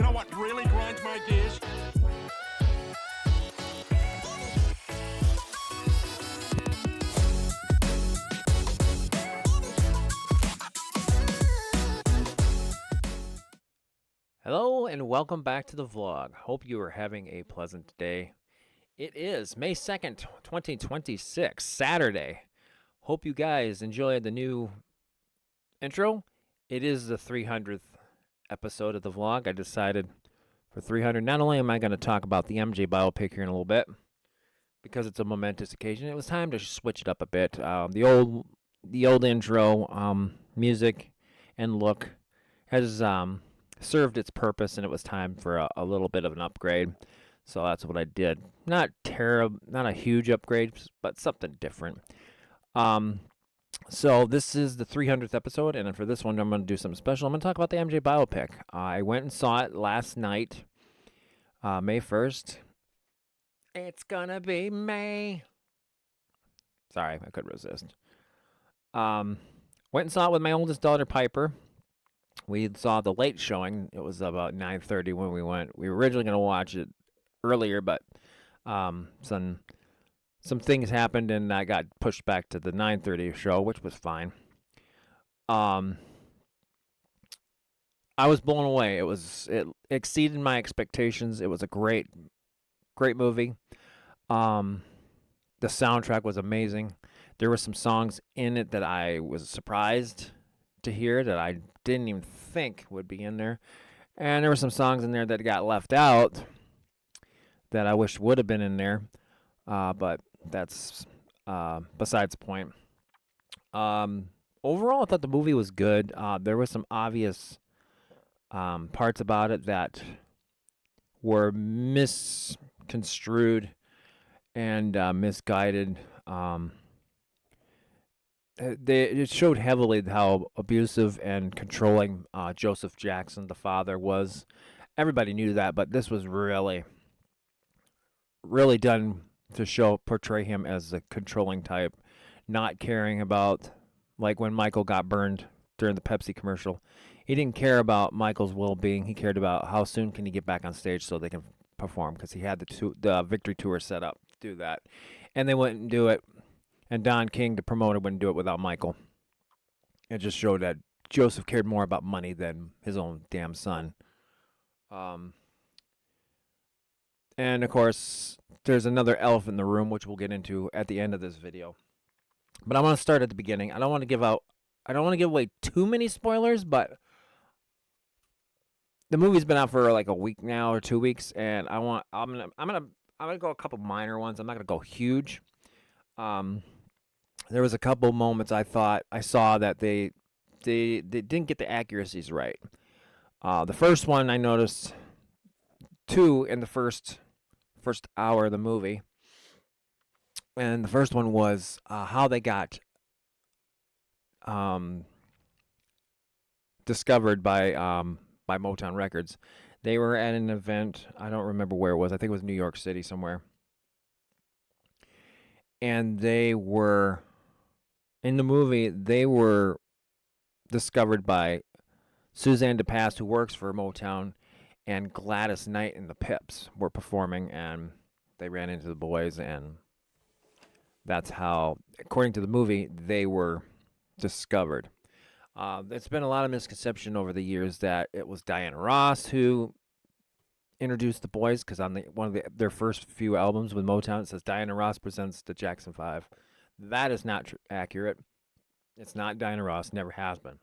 You know what really grinds my gears? Hello and welcome back to the vlog. Hope you are having a pleasant day. It is May 2nd, 2026, Saturday. Hope you guys enjoyed the new intro. It is the 300th episode of the vlog. I decided for 300, not only am I going to talk about the MJ biopic here in a little bit, because it's a momentous occasion, it was time to switch it up a bit. The old intro, music and look has served its purpose, and it was time for a little bit of an upgrade. So that's what I did. Not terrible, not a huge upgrade, but something different. So this is the 300th episode, and for this one, I'm going to do something special. I'm going to talk about the MJ biopic. I went and saw it last night, May 1st. It's gonna be May. Sorry, I couldn't resist. Went and saw it with my oldest daughter, Piper. We saw the late showing. It was about 9:30 when we went. We were originally going to watch it earlier, but some things happened, and I got pushed back to the 9:30 show, which was fine. I was blown away. It exceeded my expectations. It was a great movie. The soundtrack was amazing. There were some songs in it that I was surprised to hear that I didn't even think would be in there. And there were some songs in there that got left out that I wish would have been in there. But that's besides the point. Overall, I thought the movie was good. There were some obvious parts about it that were misconstrued and misguided. It showed heavily how abusive and controlling Joseph Jackson, the father, was. Everybody knew that, but this was really done to portray him as a controlling type, not caring about, like when Michael got burned during the Pepsi commercial. He didn't care about Michael's well-being. He cared about how soon can he get back on stage so they can perform, because he had the victory tour set up to do that, and they wouldn't do it. And Don King, the promoter, wouldn't do it without Michael. It just showed that Joseph cared more about money than his own damn son. And of course, there's another elephant in the room, which we'll get into at the end of this video. But I want to start at the beginning. I don't want to give away too many spoilers, but the movie's been out for like a week now or 2 weeks, and I'm gonna go a couple minor ones. I'm not gonna go huge. There was a couple moments I thought I saw that they didn't get the accuracies right. The first one I noticed two in the first hour of the movie, and the first one was how they got discovered by Motown Records. They were at an event. I don't remember where it was. I think it was New York City somewhere. And they were, in the movie, they were discovered by Suzanne DePass, who works for Motown, and Gladys Knight and the Pips were performing, and they ran into the boys, and that's how, according to the movie, they were discovered. There's been a lot of misconception over the years that it was Diana Ross who introduced the boys, because on one of their first few albums with Motown, it says Diana Ross presents the Jackson 5. That is not accurate. It's not Diana Ross, never has been.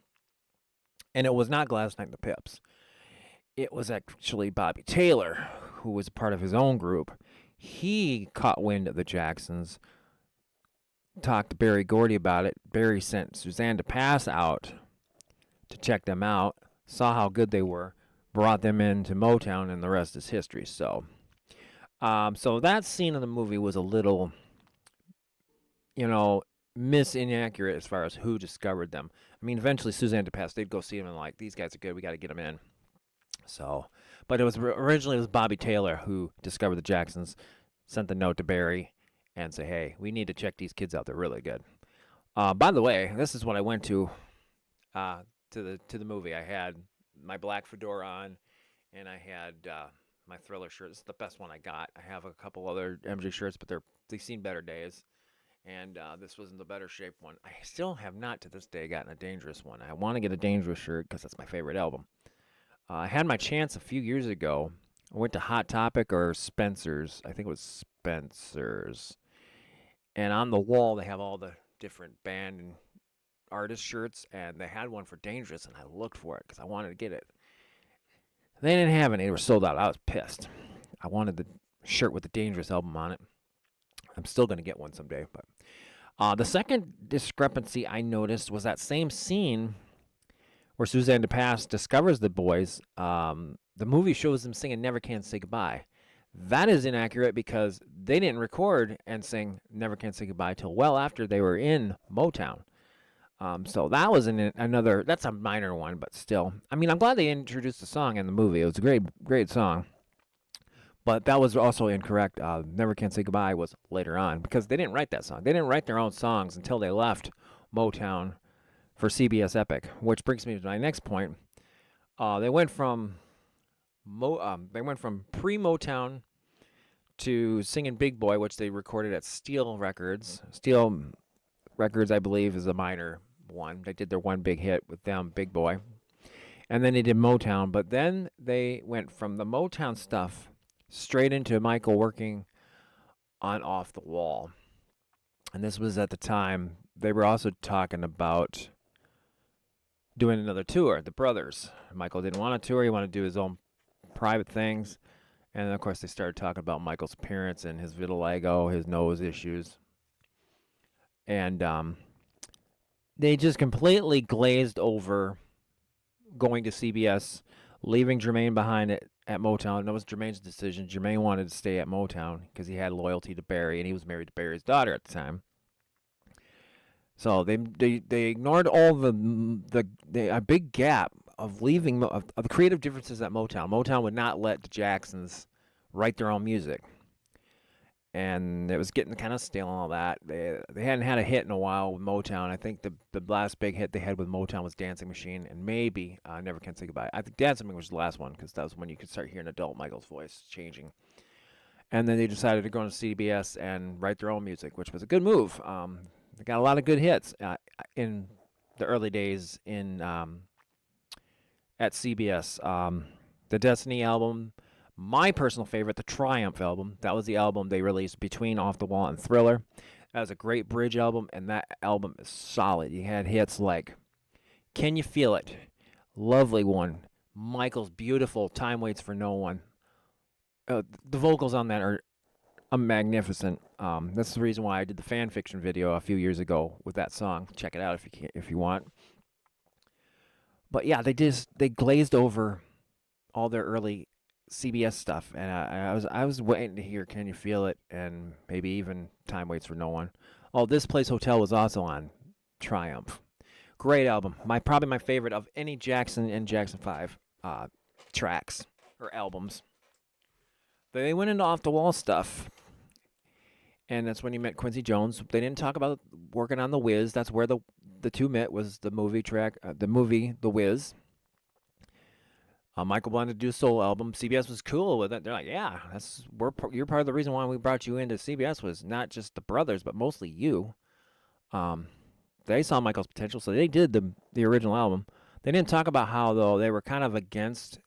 And it was not Gladys Knight and the Pips. It was actually Bobby Taylor, who was part of his own group. He caught wind of the Jacksons, talked to Berry Gordy about it. Berry sent Suzanne DePass out to check them out, saw how good they were, brought them into Motown, and the rest is history. So that scene in the movie was a little, inaccurate as far as who discovered them. I mean, eventually Suzanne DePass, they'd go see them and like, these guys are good, we got to get them in. So, but originally it was Bobby Taylor who discovered the Jacksons, sent the note to Barry, and say, hey, we need to check these kids out. They're really good. By the way, this is what I went to the movie. I had my black fedora on and I had my Thriller shirt. This is the best one I got. I have a couple other MJ shirts, but they've seen better days, and this was in the better shape one. I still have not to this day gotten a Dangerous one. I want to get a Dangerous shirt because that's my favorite album. I had my chance a few years ago. I went to Hot Topic or Spencer's. I think it was Spencer's. And on the wall, they have all the different band and artist shirts, and they had one for Dangerous, and I looked for it because I wanted to get it. They didn't have any. They were sold out. I was pissed. I wanted the shirt with the Dangerous album on it. I'm still going to get one someday. But the second discrepancy I noticed was that same scene where Suzanne DePass discovers the boys. The movie shows them singing Never Can Say Goodbye. That is inaccurate because they didn't record and sing Never Can Say Goodbye till well after they were in Motown. So that was another, that's a minor one, but still. I mean, I'm glad they introduced the song in the movie. It was a great song. But that was also incorrect. Never Can Say Goodbye was later on because they didn't write that song. They didn't write their own songs until they left Motown for CBS Epic, which brings me to my next point. They went from pre-Motown to singing Big Boy, which they recorded at Steel Records. Steel Records, I believe, is a minor one. They did their one big hit with them, Big Boy. And then they did Motown. But then they went from the Motown stuff straight into Michael working on Off the Wall. And this was at the time, they were also talking about doing another tour, the brothers. Michael didn't want a tour. He wanted to do his own private things. And then, of course, they started talking about Michael's appearance and his vitiligo, his nose issues. And they just completely glazed over going to CBS, leaving Jermaine behind at Motown. That was Jermaine's decision. Jermaine wanted to stay at Motown because he had loyalty to Barry, and he was married to Barry's daughter at the time. So they ignored all a big gap of leaving of creative differences at Motown. Motown would not let the Jacksons write their own music, and it was getting kind of stale and all that. They hadn't had a hit in a while with Motown. I think the last big hit they had with Motown was Dancing Machine, and maybe Never Can Say Goodbye. I think Dancing Machine was the last one because that was when you could start hearing adult Michael's voice changing. And then they decided to go to CBS and write their own music, which was a good move. They got a lot of good hits in the early days at CBS. The Destiny album, my personal favorite, the Triumph album. That was the album they released between Off the Wall and Thriller. That was a great bridge album, and that album is solid. You had hits like Can You Feel It? Lovely one. Michael's beautiful Time Waits for No One. The vocals on that are magnificent. That's the reason why I did the fan fiction video a few years ago with that song. Check it out if you want. But yeah, they glazed over all their early CBS stuff, and I was waiting to hear "Can You Feel It" and maybe even "Time Waits for No One." Oh, This Place Hotel was also on Triumph. Great album. Probably my favorite of any Jackson and Jackson 5 tracks or albums. They went into Off the Wall stuff, and that's when you met Quincy Jones. They didn't talk about working on The Wiz. That's where the two met, was the movie track, the movie The Wiz. Michael wanted to do a solo album. CBS was cool with it. They're like, yeah, you're part of the reason why we brought you into CBS was not just the brothers, but mostly you. They saw Michael's potential, so they did the original album. They didn't talk about how, though, they were kind of against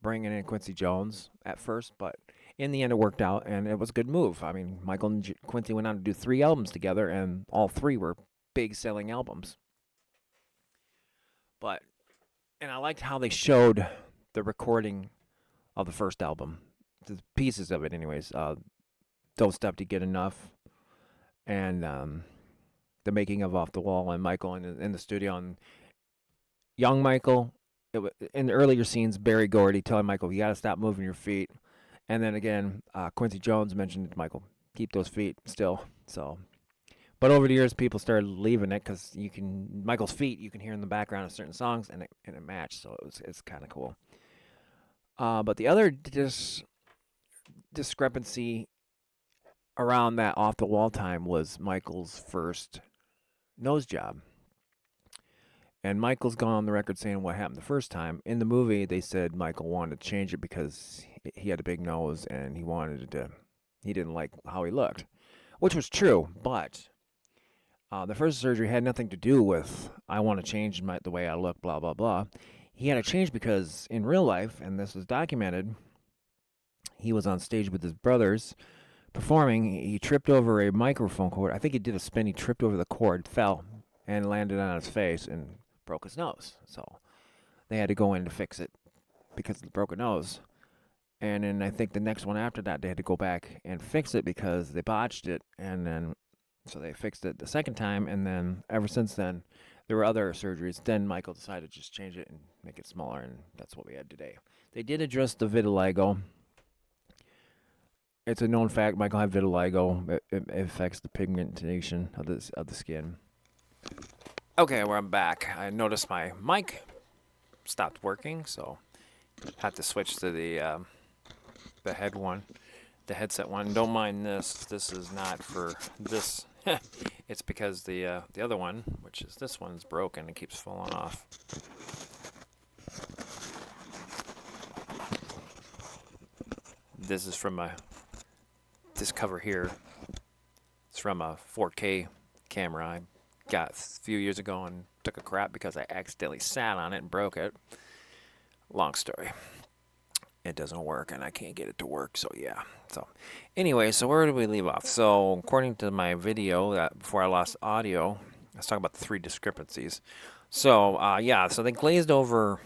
bringing in Quincy Jones at first, but in the end it worked out, and it was a good move. I mean, Michael and Quincy went on to do 3 albums together, and all 3 were big selling albums. And I liked how they showed the recording of the first album, the pieces of it anyways. Don't Stop to Get Enough, and the making of Off the Wall, and Michael in the studio, and young Michael, in the earlier scenes, Barry Gordy telling Michael, you got to stop moving your feet. And then again, Quincy Jones mentioned to Michael, keep those feet still. So, but over the years, people started leaving it because Michael's feet you can hear in the background of certain songs, and it matched. So it's kind of cool. But the other discrepancy around that Off the Wall time was Michael's first nose job. And Michael's gone on the record saying what happened the first time. In the movie, they said Michael wanted to change it because he had a big nose and he didn't like how he looked, which was true. But the first surgery had nothing to do with I want to change the way I look, blah blah blah. He had to change because in real life, and this was documented, he was on stage with his brothers performing. He tripped over a microphone cord. I think he did a spin. He tripped over the cord, fell, and landed on his face and broke his nose. So they had to go in to fix it because of the broken nose. And then I think the next one after that, they had to go back and fix it because they botched it. And then, so they fixed it the second time. And then ever since then, there were other surgeries. Then Michael decided to just change it and make it smaller. And that's what we had today. They did address the vitiligo. It's a known fact. Michael had vitiligo. It affects the pigmentation of the skin. Okay, I'm back. I noticed my mic stopped working, so I had to switch to the headset one. Don't mind this. This is not for this. It's because the other one, which is this one's broken. It keeps falling off. This is from this cover here. It's from a 4K camera I got a few years ago and took a crap because I accidentally sat on it and broke it. Long story. It doesn't work and I can't get it to work, so yeah. So anyway, so where did we leave off? So according to my video, before I lost audio, let's talk about the 3 discrepancies. So yeah, so they glazed over,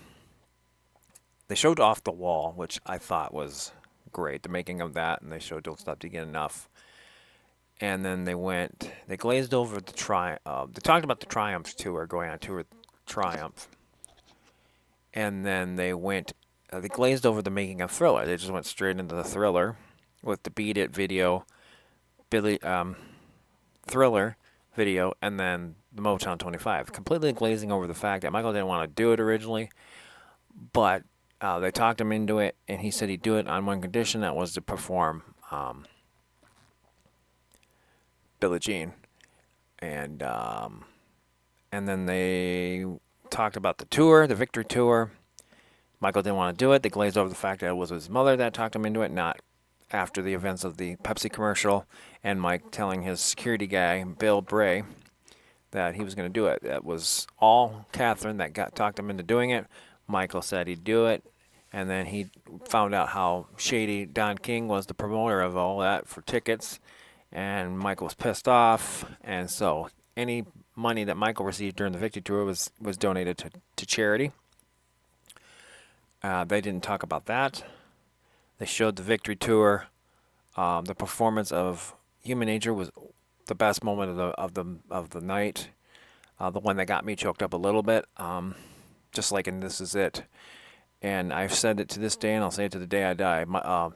they showed Off the Wall, which I thought was great, the making of that, and they showed Don't Stop to Get Enough. And then they glazed over the they talked about the Triumph tour, going on tour with Triumph. And then they glazed over the making of Thriller. They just went straight into the Thriller with the Beat It video, Thriller video, and then the Motown 25. Completely glazing over the fact that Michael didn't want to do it originally, but they talked him into it, and he said he'd do it on one condition, that was to perform Billie Jean. And then they talked about the tour, the Victory Tour. Michael didn't want to do it. They glazed over the fact that it was his mother that talked him into it, not after the events of the Pepsi commercial, and Mike telling his security guy, Bill Bray, that he was going to do it. That was all Catherine that talked him into doing it. Michael said he'd do it, and then he found out how shady Don King was, the promoter of all that, for tickets, and Michael was pissed off, and so any money that Michael received during the Victory Tour was donated to charity. They didn't talk about that. They showed the Victory Tour. The performance of Human Nature was the best moment of the night. The one that got me choked up a little bit, just like in This Is It. And I've said it to this day, and I'll say it to the day I die.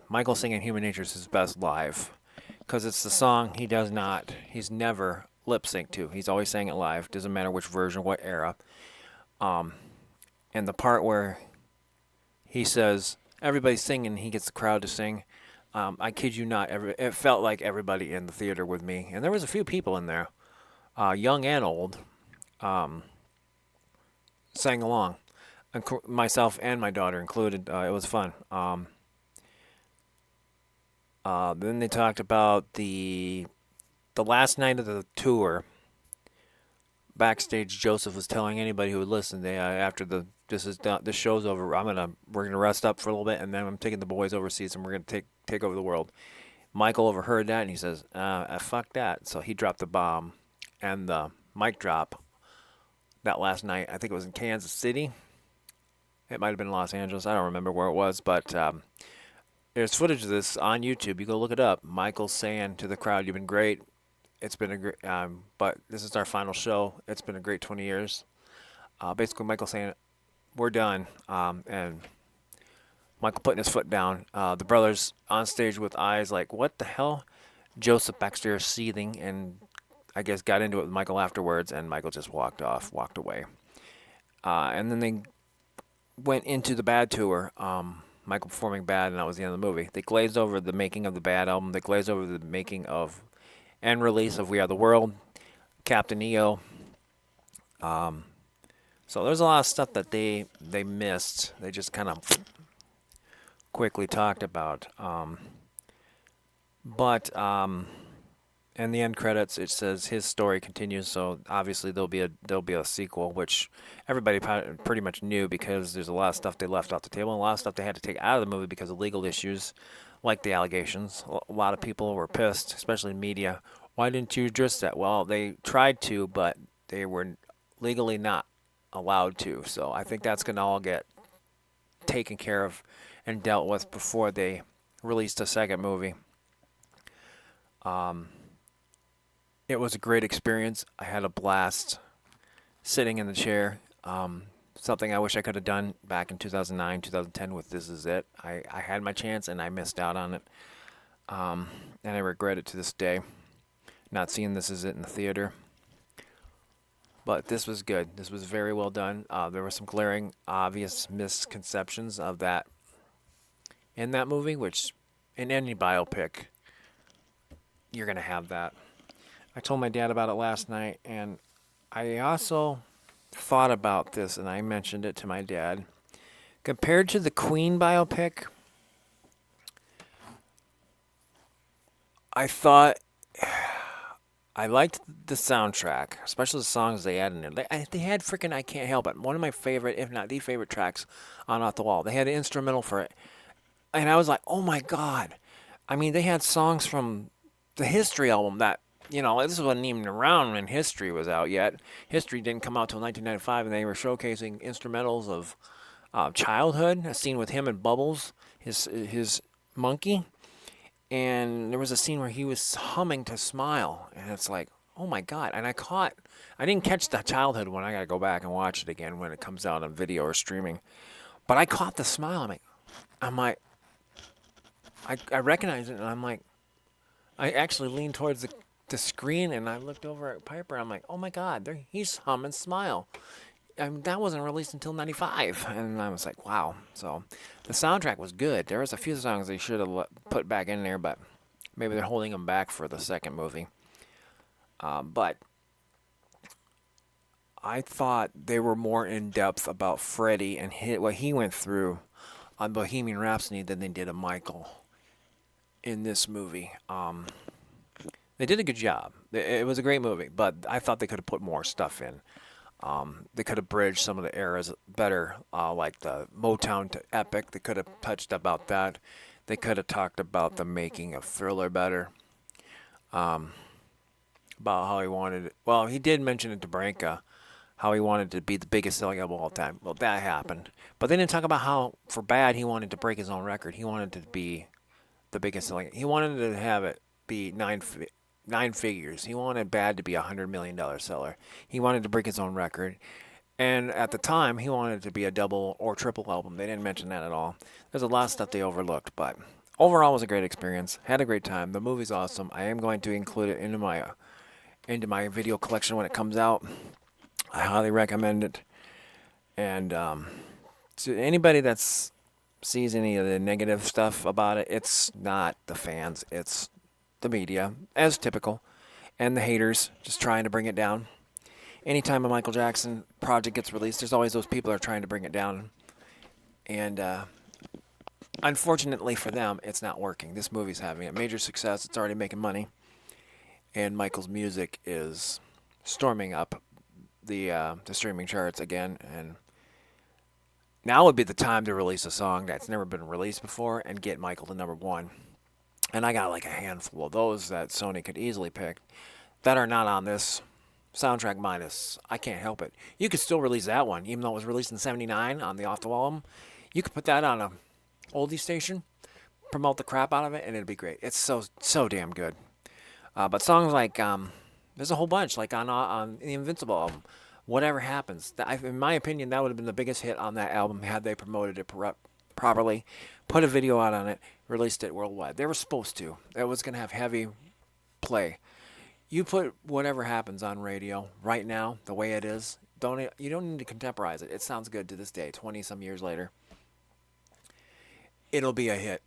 Michael singing Human Nature is his best live, because it's the song he's never lip sync to. He's always sang it live. Doesn't matter which version, what era. And the part where he says, everybody's singing, he gets the crowd to sing. I kid you not, it felt like everybody in the theater with me. And there was a few people in there, young and old, sang along. Myself and my daughter included. It was fun. Then they talked about the last night of the tour. Backstage, Joseph was telling anybody who would listen, after this show's over, we're gonna rest up for a little bit, and then I'm taking the boys overseas, and we're gonna take over the world. Michael overheard that, and he says, "Fuck that!" So he dropped the bomb, and the mic drop that last night. I think it was in Kansas City. It might have been Los Angeles. I don't remember where it was, but there's footage of this on YouTube. You go look it up. Michael saying to the crowd, "You've been great. It's been a great, but this is our final show. It's been a great 20 years." Basically, Michael saying, "We're done," and Michael putting his foot down. The brothers on stage with eyes like, "What the hell?" Joseph backstairs seething, and I guess got into it with Michael afterwards, and Michael just walked away. And then they went into the Bad tour. Michael performing Bad, and that was the end of the movie. They glazed over the making of the Bad album. They glazed over the making of and release of We Are the World, Captain EO, So there's a lot of stuff that they missed. They just kind of quickly talked about. But in the end credits, it says his story continues. So obviously there'll be a sequel, which everybody pretty much knew because there's a lot of stuff they left off the table and a lot of stuff they had to take out of the movie because of legal issues, like the allegations. A lot of people were pissed, especially in media. Why didn't you address that? Well, they tried to, but they were legally not allowed to. So I think that's going to all get taken care of and dealt with before they released a second movie. Um, it was a great experience. I had a blast sitting in the chair. Something I wish I could have done back in 2009, 2010 with This Is It. I had my chance and I missed out on it. And I regret it to this day, not seeing This Is It in the theater. But this was good. This was very well done. There were some glaring, obvious misconceptions of that in that movie, which in any biopic, you're going to have that. I told my dad about it last night, and I also thought about this, and I mentioned it to my dad. Compared to the Queen biopic, I thought I liked the soundtrack, especially the songs they had in there. They had freaking I Can't Help It, one of my favorite, if not the favorite tracks on Off the Wall. They had an instrumental for it. And I was like, oh my God. I mean, they had songs from the History album that, this wasn't even around when History was out yet. History didn't come out till 1995, and they were showcasing instrumentals of childhood, a scene with him and Bubbles, his monkey. And there was a scene where he was humming to Smile, and it's like, oh my God. And I didn't catch the childhood one. I got to go back and watch it again when it comes out on video or streaming. But I caught the Smile. I'm like, I recognize it, and I'm like, I actually leaned towards the screen, and I looked over at Piper. I'm like, oh my God, he's humming Smile. I mean, that wasn't released until '95, and I was like, wow. So the soundtrack was good. There was a few songs they should have put back in there, but maybe they're holding them back for the second movie. But I thought they were more in depth about Freddie and what he went through on Bohemian Rhapsody than they did of Michael in this movie. They did a good job. It was a great movie, but I thought they could have put more stuff in. They could have bridged some of the eras better, like the Motown to Epic. They could have touched about that. They could have talked about the making of Thriller better. About how he wanted it. Well, he did mention it to Branca, how he wanted to be the biggest selling album of all time. Well, that happened. But they didn't talk about how, for Bad, he wanted to break his own record. He wanted to be the biggest selling. He wanted to have it be nine figures. He wanted Bad to be $100 million seller. He wanted to break his own record. And at the time, he wanted it to be a double or triple album. They didn't mention that at all. There's a lot of stuff they overlooked, but overall it was a great experience. Had a great time. The movie's awesome. I am going to include it into my video collection when it comes out. I highly recommend it. And to anybody that's sees any of the negative stuff about it, it's not the fans. It's the media, as typical, and the haters just trying to bring it down. Anytime a Michael Jackson project gets released, there's always those people that are trying to bring it down. And unfortunately for them, it's not working. This movie's having a major success. It's already making money. And Michael's music is storming up the streaming charts again. And now would be the time to release a song that's never been released before and get Michael to number one. And I got like a handful of those that Sony could easily pick that are not on this soundtrack minus I Can't Help It. You could still release that one, even though it was released in '79 on the Off the Wall album. You could put that on a oldie station, promote the crap out of it, and it'd be great. It's so damn good. But songs like there's a whole bunch like on the Invincible album. Whatever Happens, in my opinion, that would have been the biggest hit on that album had they promoted it properly, put a video out on it, released it worldwide. They were supposed to. It was going to have heavy play. You put Whatever Happens on radio right now, the way it is, you don't need to contemporize it. It sounds good to this day, 20-some years later. It'll be a hit.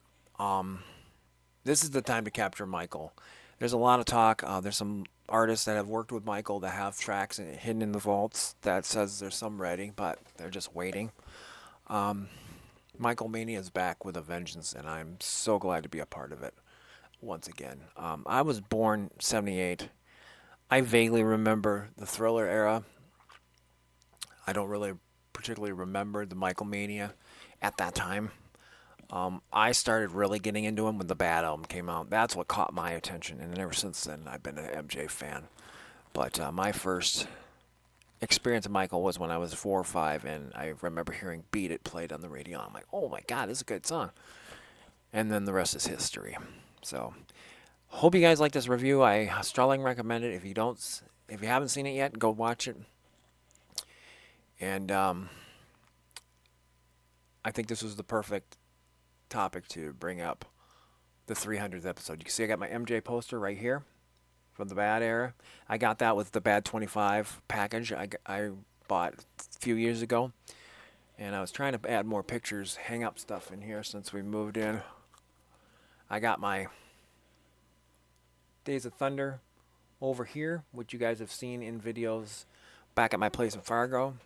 This is the time to capture Michael. There's a lot of talk. There's some artists that have worked with Michael that have tracks hidden in the vaults that says there's some ready, but they're just waiting. Um, Michael Mania is back with a vengeance, and I'm so glad to be a part of it once again. I was born 78. I vaguely remember the Thriller era. I don't really particularly remember the Michael Mania at that time. I started really getting into him when the Bad album came out. That's what caught my attention, and ever since then, I've been an MJ fan. But my first experience of Michael was when I was 4 or 5, and I remember hearing "Beat It" played on the radio. I'm like, "Oh my God, this is a good song!" And then the rest is history. So, hope you guys like this review. I strongly recommend it. If you haven't seen it yet, go watch it. And I think this was the perfect topic to bring up the 300th episode. You can see I got my MJ poster right here from the Bad era. I got that with the Bad 25 package I bought a few years ago. And I was trying to add more pictures, hang up stuff in here since we moved in. I got my Days of Thunder over here, which you guys have seen in videos back at my place in Fargo.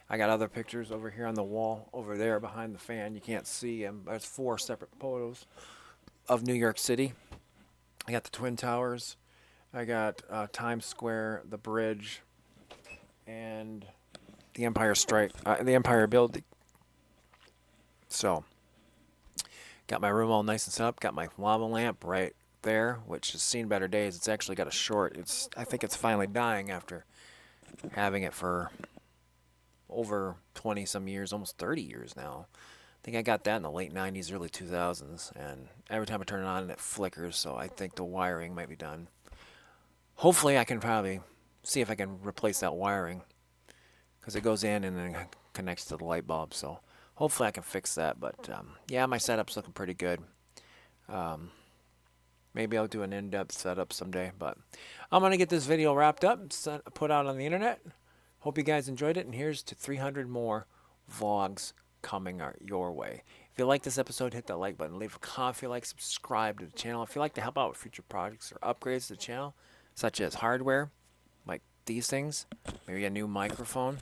I got other pictures over here on the wall over there behind the fan. You can't see them. There's 4 separate photos of New York City. I got the Twin Towers. I got Times Square, the bridge, and the the Empire Building. So, got my room all nice and set up. Got my lava lamp right there, which has seen better days. It's actually got a short. I think it's finally dying after having it for over 20 some years, almost 30 years now. I think I got that in the late 90s, early 2000s, and every time I turn it on, it flickers, so I think the wiring might be done. Hopefully I can probably see if I can replace that wiring, because it goes in and then connects to the light bulb, so hopefully I can fix that. But yeah, my setup's looking pretty good. Maybe I'll do an in-depth setup someday, but I'm going to get this video wrapped up and put out on the internet. Hope you guys enjoyed it, and here's to 300 more vlogs coming your way. If you like this episode, hit that like button, leave a comment if you like, subscribe to the channel. If you'd like to help out with future projects or upgrades to the channel, such as hardware, like these things, maybe a new microphone,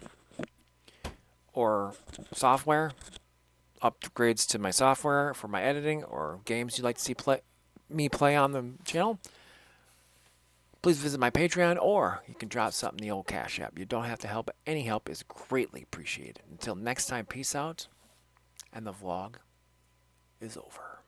or software, upgrades to my software for my editing, or games you'd like to see me play on the channel, please visit my Patreon, or you can drop something in the old Cash App. You don't have to help, but any help is greatly appreciated. Until next time, peace out, and the vlog is over.